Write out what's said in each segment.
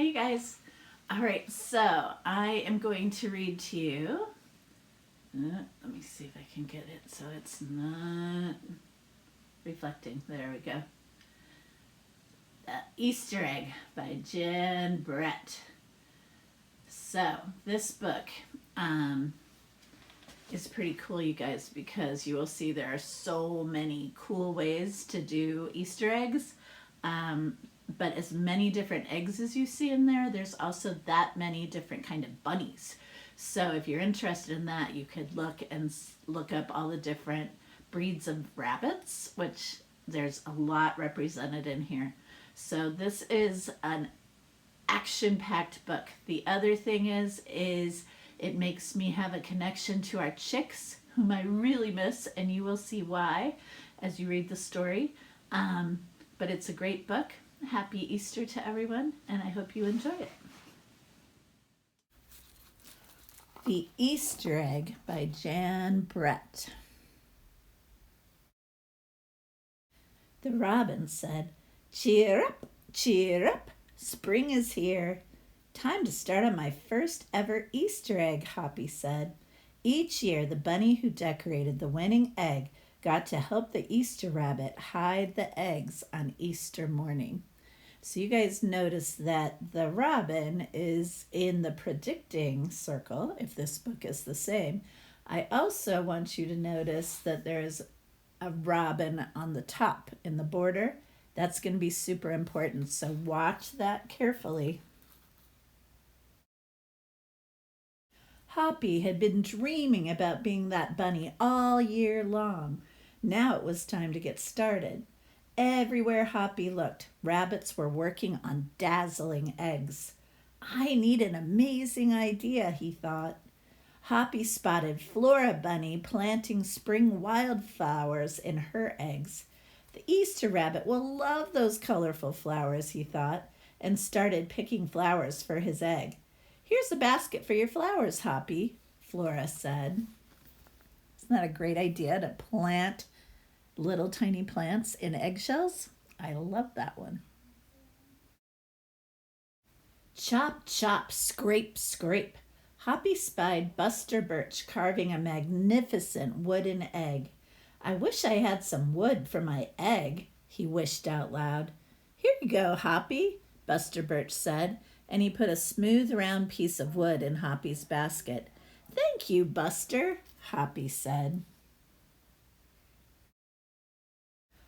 you guys. All right, so I am going to read to you. Let me see if I can get it so it's not reflecting. There we go. Easter Egg by Jen Brett. So this book is pretty cool, you guys, because you will see there are so many cool ways to do Easter eggs. But as many different eggs as you see in there, there's also that many different kind of bunnies. So if you're interested in that, you could look up all the different breeds of rabbits, which there's a lot represented in here. So this is an action-packed book. The other thing is it makes me have a connection to our chicks, whom I really miss, and you will see why as you read the story. But it's a great book. Happy Easter to everyone, and I hope you enjoy it. The Easter Egg by Jan Brett. The robin said, cheer up, spring is here. Time to start on my first ever Easter egg, Hoppy said. Each year, the bunny who decorated the winning egg got to help the Easter rabbit hide the eggs on Easter morning. So you guys notice that the robin is in the predicting circle, if this book is the same. I also want you to notice that there's a robin on the top in the border. That's going to be super important, so watch that carefully. Hoppy had been dreaming about being that bunny all year long. Now it was time to get started. Everywhere Hoppy looked, rabbits were working on dazzling eggs. I need an amazing idea, he thought. Hoppy spotted Flora Bunny planting spring wildflowers in her eggs. The Easter rabbit will love those colorful flowers, he thought, and started picking flowers for his egg. Here's a basket for your flowers, Hoppy, Flora said. Isn't that a great idea to plant little tiny plants in eggshells? I love that one. Chop, chop, scrape, scrape. Hoppy spied Buster Birch carving a magnificent wooden egg. I wish I had some wood for my egg, he wished out loud. Here you go, Hoppy, Buster Birch said, and he put a smooth round piece of wood in Hoppy's basket. Thank you, Buster, Hoppy said.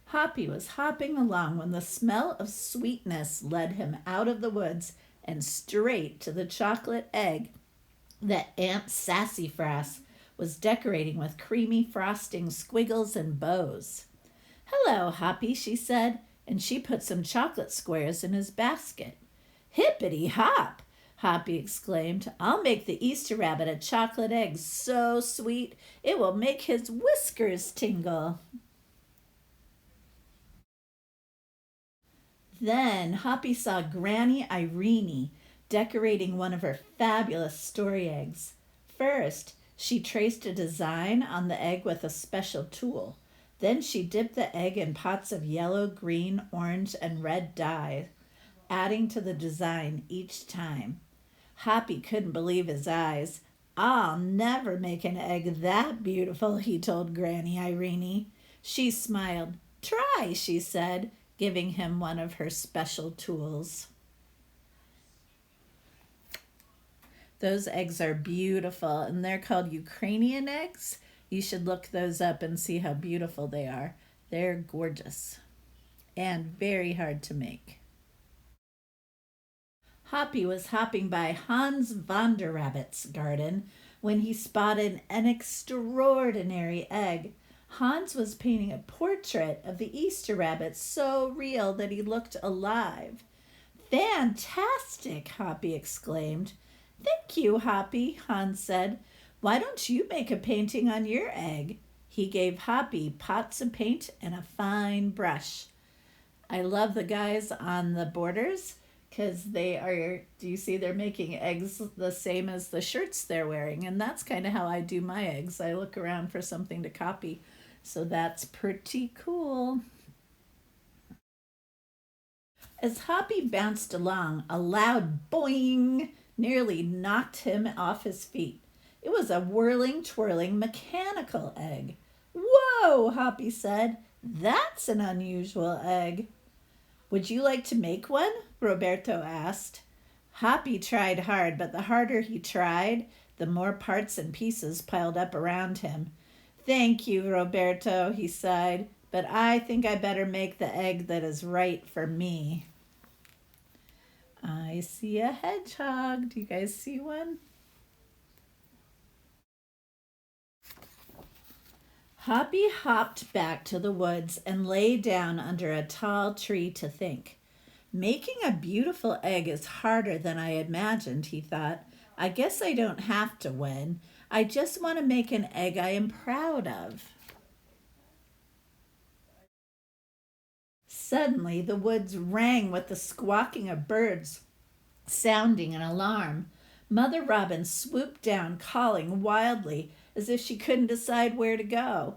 Hoppy was hopping along when the smell of sweetness led him out of the woods and straight to the chocolate egg that Aunt Sassafras was decorating with creamy frosting, squiggles, and bows. Hello, Hoppy, she said, and she put some chocolate squares in his basket. Hippity hop, Hoppy exclaimed. I'll make the Easter rabbit a chocolate egg so sweet it will make his whiskers tingle. Then Hoppy saw Granny Irene decorating one of her fabulous story eggs. First, she traced a design on the egg with a special tool. Then she dipped the egg in pots of yellow, green, orange, and red dye, adding to the design each time. Hoppy couldn't believe his eyes. I'll never make an egg that beautiful, he told Granny Irene. She smiled. Try, she said, giving him one of her special tools. Those eggs are beautiful, and they're called Ukrainian eggs. You should look those up and see how beautiful they are. They're gorgeous and very hard to make. Hoppy was hopping by Hans Vanderrabbit's garden when he spotted an extraordinary egg. Hans was painting a portrait of the Easter rabbit so real that he looked alive. Fantastic, Hoppy exclaimed. Thank you, Hoppy, Hans said. Why don't you make a painting on your egg? He gave Hoppy pots of paint and a fine brush. I love the guys on the borders because they are, do you see they're making eggs the same as the shirts they're wearing? And that's kind of how I do my eggs. I look around for something to copy. So that's pretty cool. As Hoppy bounced along, a loud boing nearly knocked him off his feet. It was a whirling, twirling mechanical egg. Whoa, Hoppy said. That's an unusual egg. Would you like to make one? Roberto asked. Hoppy tried hard, but the harder he tried, the more parts and pieces piled up around him. Thank you, Roberto, he sighed, but I think I better make the egg that is right for me. I see a hedgehog. Do you guys see one? Hoppy hopped back to the woods and lay down under a tall tree to think. Making a beautiful egg is harder than I imagined, he thought. I guess I don't have to win. I just want to make an egg I am proud of. Suddenly, the woods rang with the squawking of birds, sounding an alarm. Mother Robin swooped down, calling wildly as if she couldn't decide where to go.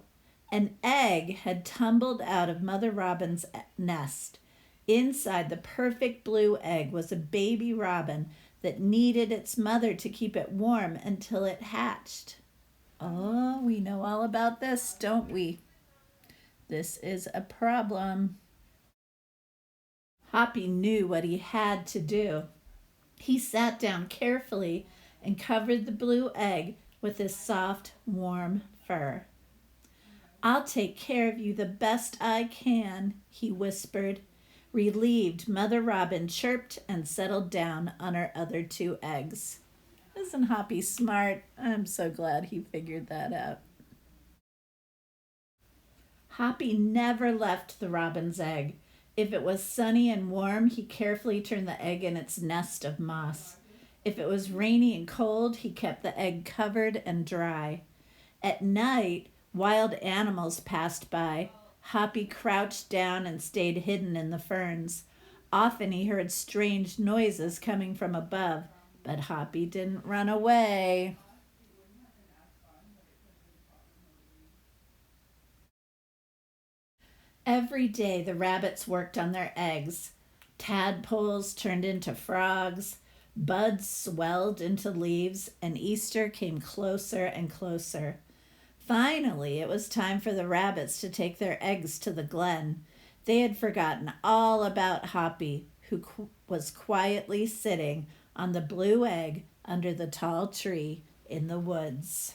An egg had tumbled out of Mother Robin's nest. Inside the perfect blue egg was a baby robin that needed its mother to keep it warm until it hatched. Oh, we know all about this, don't we? This is a problem. Hoppy knew what he had to do. He sat down carefully and covered the blue egg with his soft, warm fur. I'll take care of you the best I can, he whispered. Relieved, Mother Robin chirped and settled down on her other 2 eggs. Isn't Hoppy smart? I'm so glad he figured that out. Hoppy never left the robin's egg. If it was sunny and warm, he carefully turned the egg in its nest of moss. If it was rainy and cold, he kept the egg covered and dry. At night, wild animals passed by. Hoppy crouched down and stayed hidden in the ferns. Often he heard strange noises coming from above, but Hoppy didn't run away. Every day the rabbits worked on their eggs. Tadpoles turned into frogs, buds swelled into leaves, and Easter came closer and closer. Finally, it was time for the rabbits to take their eggs to the glen. They had forgotten all about Hoppy, who was quietly sitting on the blue egg under the tall tree in the woods.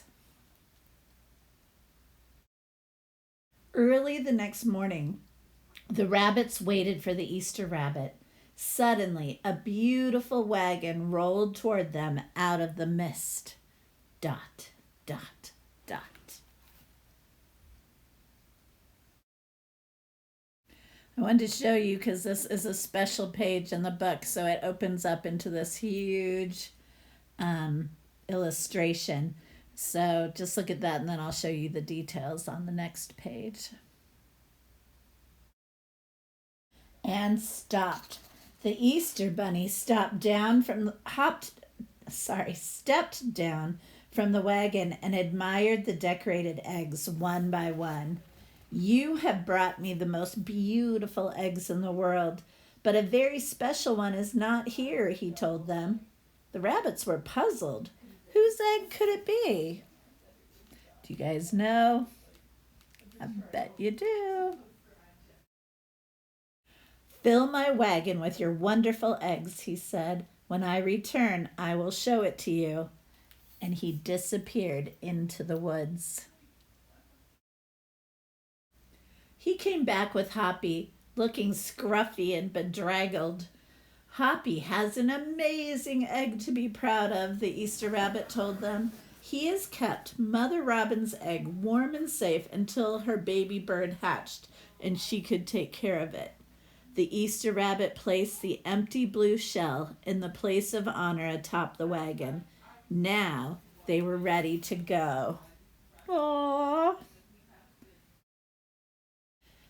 Early the next morning, the rabbits waited for the Easter rabbit. Suddenly, a beautiful wagon rolled toward them out of the mist. Dot, dot, dot. I wanted to show you because this is a special page in the book, so it opens up into this huge illustration. So just look at that and then I'll show you the details on the next page. And stopped. The Easter bunny stepped down from the wagon and admired the decorated eggs one by one. You have brought me the most beautiful eggs in the world, but a very special one is not here, he told them. The rabbits were puzzled. Whose egg could it be? Do you guys know? I bet you do. Fill my wagon with your wonderful eggs, he said. When I return, I will show it to you. And he disappeared into the woods. He came back with Hoppy, looking scruffy and bedraggled. Hoppy has an amazing egg to be proud of, the Easter rabbit told them. He has kept Mother Robin's egg warm and safe until her baby bird hatched and she could take care of it. The Easter rabbit placed the empty blue shell in the place of honor atop the wagon. Now they were ready to go. Aww.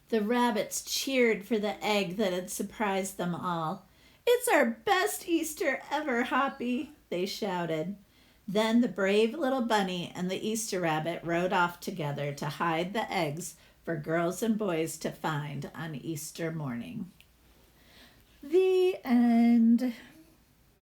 The rabbits cheered for the egg that had surprised them all. It's our best Easter ever, Hoppy, they shouted. Then the brave little bunny and the Easter rabbit rode off together to hide the eggs for girls and boys to find on Easter morning. The end.